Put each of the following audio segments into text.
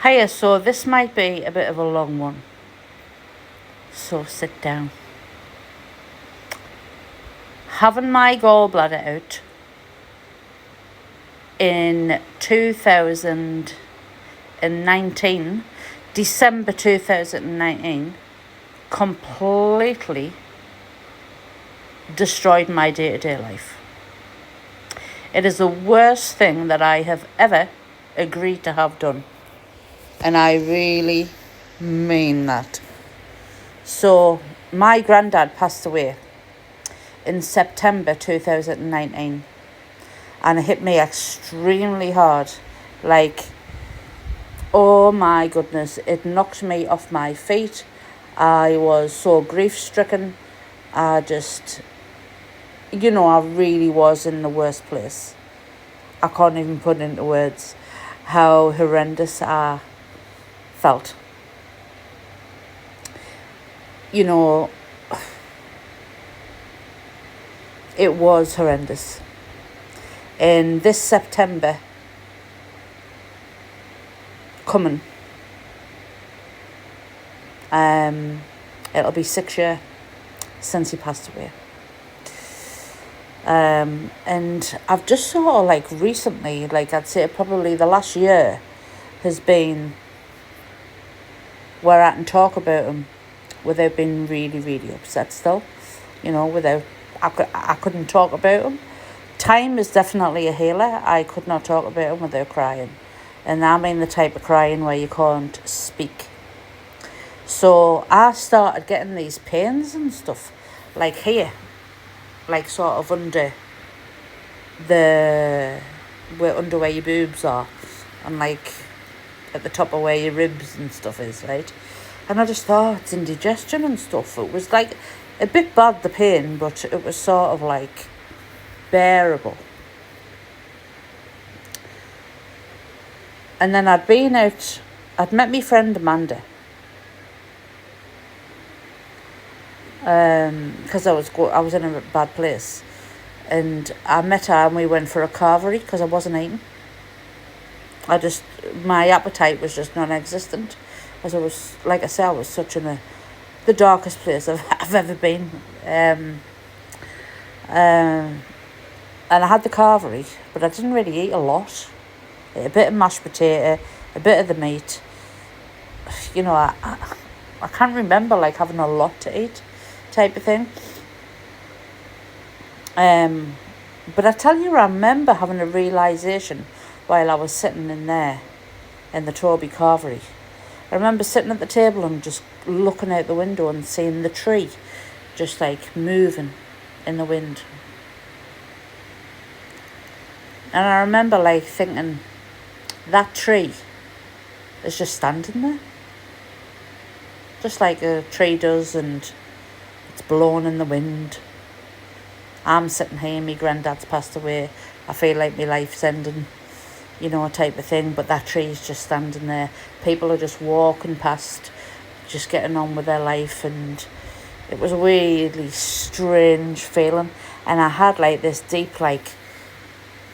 Hiya, so this might be a bit of a long one, so sit down. Having my gallbladder out in 2019, December 2019, completely destroyed my day-to-day life. It is the worst thing that I have ever agreed to have done. And I really mean that. So, my granddad passed away in September 2019. And it hit me extremely hard. Like, oh my goodness, it knocked me off my feet. I was so grief-stricken. I really was in the worst place. I can't even put into words how horrendous I felt. It was horrendous. In this September coming, it'll be 6 years since he passed away. And I've just sort of like recently, like I'd say probably the last year has been where I can talk about him without being really, really upset still. I couldn't talk about him. Time is definitely a healer. I could not talk about him without crying. And I mean the type of crying where you can't speak. So I started getting these pains and stuff, like here, like sort of under where your boobs are, and like at the top of where your ribs and stuff is, right? And I just thought it's indigestion and stuff. It was like a bit bad, the pain, but it was sort of like bearable. And then I'd met my friend Amanda, because I was in a bad place, and I met her and we went for a carvery because I wasn't eating. My appetite was just non-existent, as I was, like I say, I was such in the darkest place I've ever been. And I had the carvery, but I didn't really eat a lot. A bit of mashed potato, a bit of the meat. I can't remember like having a lot to eat, type of thing. But I tell you, I remember having a realisation while I was sitting in there in the Toby carvery. I remember sitting at the table and just looking out the window and seeing the tree just like moving in the wind. And I remember like thinking, that tree is just standing there, just like a tree does, and it's blowing in the wind. I'm sitting here, my granddad's passed away, I feel like my life's ending, type of thing, but that tree's just standing there. People are just walking past, just getting on with their life, and it was a weirdly strange feeling. And I had like this deep, like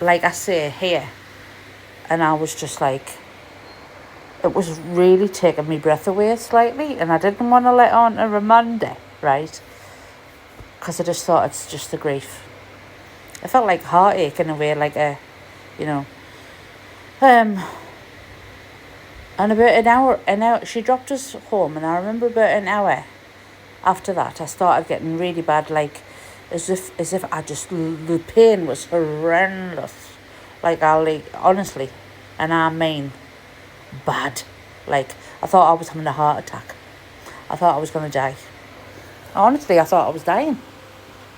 I say here, and I was just like, it was really taking my breath away slightly, and I didn't want to let on to Amanda, right? Because I just thought it's just the grief. I felt like heartache in a way, like and about an hour, she dropped us home, and I remember about an hour after that, I started getting really bad, like as if the pain was horrendous. Like honestly, and I mean bad. Like I thought I was having a heart attack. I thought I was going to die. Honestly, I thought I was dying.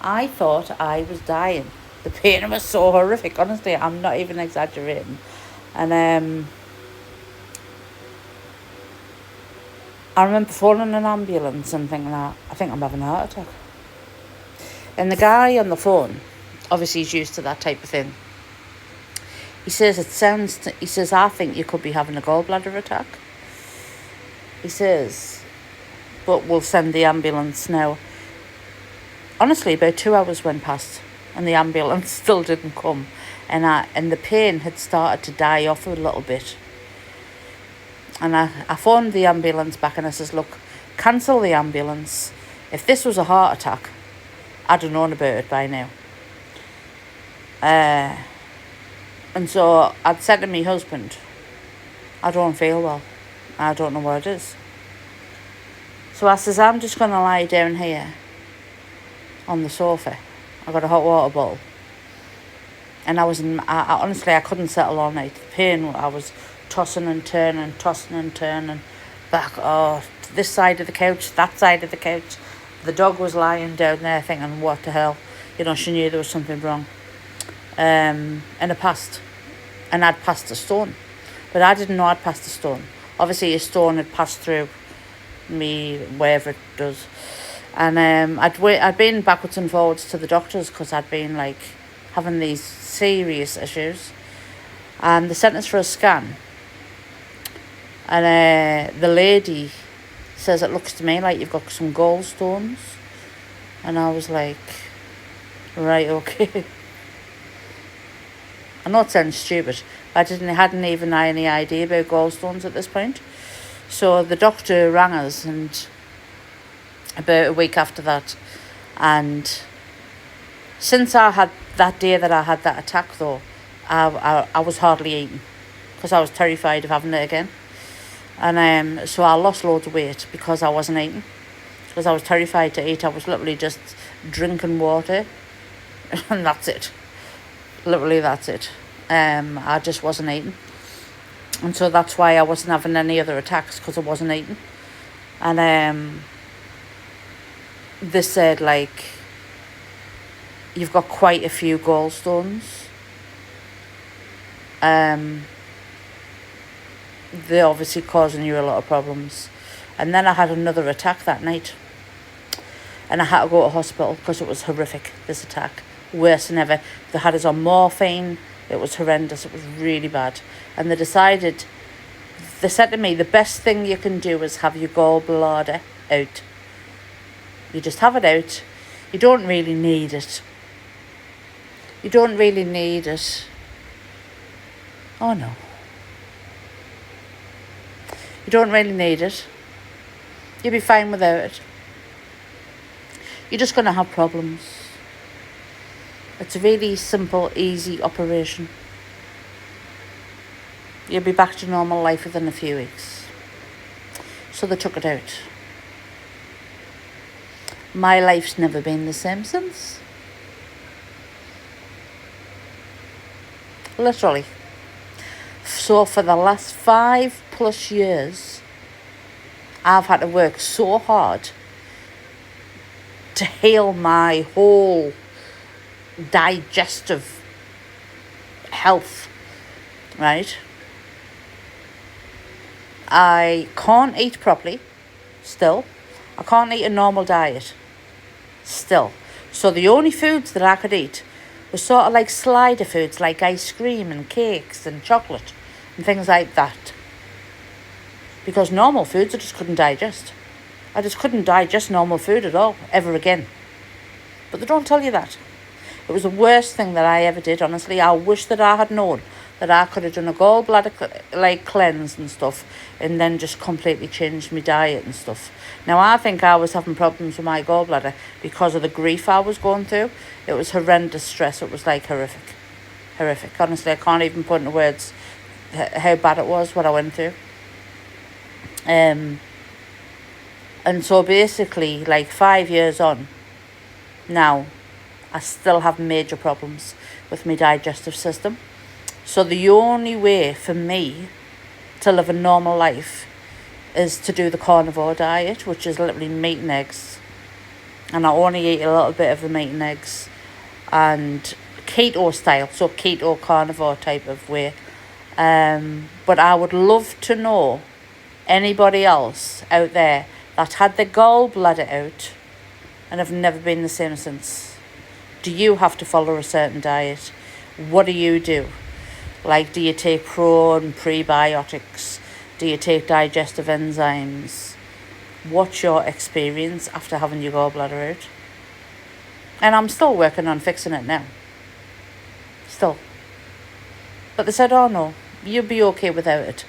I thought I was dying. The pain was so horrific. Honestly, I'm not even exaggerating. And I remember phoning an ambulance and thinking, I think I'm having a heart attack. And the guy on the phone, obviously he's used to that type of thing. He says, I think you could be having a gallbladder attack. He says, but we'll send the ambulance now. Honestly, about 2 hours went past and the ambulance still didn't come. And the pain had started to die off a little bit. And I phoned the ambulance back and I says, look, cancel the ambulance. If this was a heart attack, I'd have known about it by now. And so I'd said to my husband, I don't feel well. I don't know what it is. So I says, I'm just going to lie down here on the sofa. I got a hot water bottle. And I honestly, I couldn't settle all night. The pain, I was tossing and turning, back, this side of the couch, that side of the couch. The dog was lying down there thinking, what the hell? She knew there was something wrong. And it passed. And I'd passed a stone. But I didn't know I'd passed a stone. Obviously, a stone had passed through me, wherever it does. And I'd been backwards and forwards to the doctors because I'd been, having these serious issues. And they sent us for a scan. And the lady says, it looks to me like you've got some gallstones. And I was like, right, okay. I know it sounds stupid. Hadn't even any idea about gallstones at this point. So the doctor rang us, and about a week after that. And since I had that day that I had that attack, though, I was hardly eating because I was terrified of having it again. And so I lost loads of weight because I wasn't eating. Because I was terrified to eat. I was literally just drinking water. And that's it. Literally, that's it. I just wasn't eating. And so that's why I wasn't having any other attacks, because I wasn't eating. And they said, you've got quite a few gallstones. They're obviously causing you a lot of problems. And then I had another attack that night. And I had to go to hospital because it was horrific, this attack. Worse than ever. They had us on morphine. It was horrendous. It was really bad. And they said to me, the best thing you can do is have your gallbladder out. You just have it out. You don't really need it. You don't really need it. Oh no. You don't really need it. You'll be fine without it. You're just going to have problems. It's a really simple, easy operation. You'll be back to normal life within a few weeks. So they took it out. My life's never been the same since. Literally. So for the last 5+ years, I've had to work so hard to heal my whole digestive health, right? I can't eat properly, still. I can't eat a normal diet, still. So the only foods that I could eat were sort of like slider foods, like ice cream and cakes and chocolate and things like that. Because normal foods I just couldn't digest. I just couldn't digest normal food at all, ever again. But they don't tell you that. It was the worst thing that I ever did, honestly. I wish that I had known that I could have done a gallbladder cleanse and stuff, and then just completely changed my diet and stuff. Now, I think I was having problems with my gallbladder because of the grief I was going through. It was horrendous stress. It was horrific. Horrific. Honestly, I can't even put into words how bad it was, what I went through. And so basically, 5 years on, now, I still have major problems with my digestive system. So the only way for me to live a normal life is to do the carnivore diet, which is literally meat and eggs. And I only eat a little bit of the meat and eggs. And keto style, so keto carnivore type of way. But I would love to know anybody else out there that had their gallbladder out and have never been the same since. Do you have to follow a certain diet? What do you do? Do you take pro and prebiotics? Do you take digestive enzymes? What's your experience after having your gallbladder out? And I'm still working on fixing it now. Still. But they said, oh no, you'll be okay without it.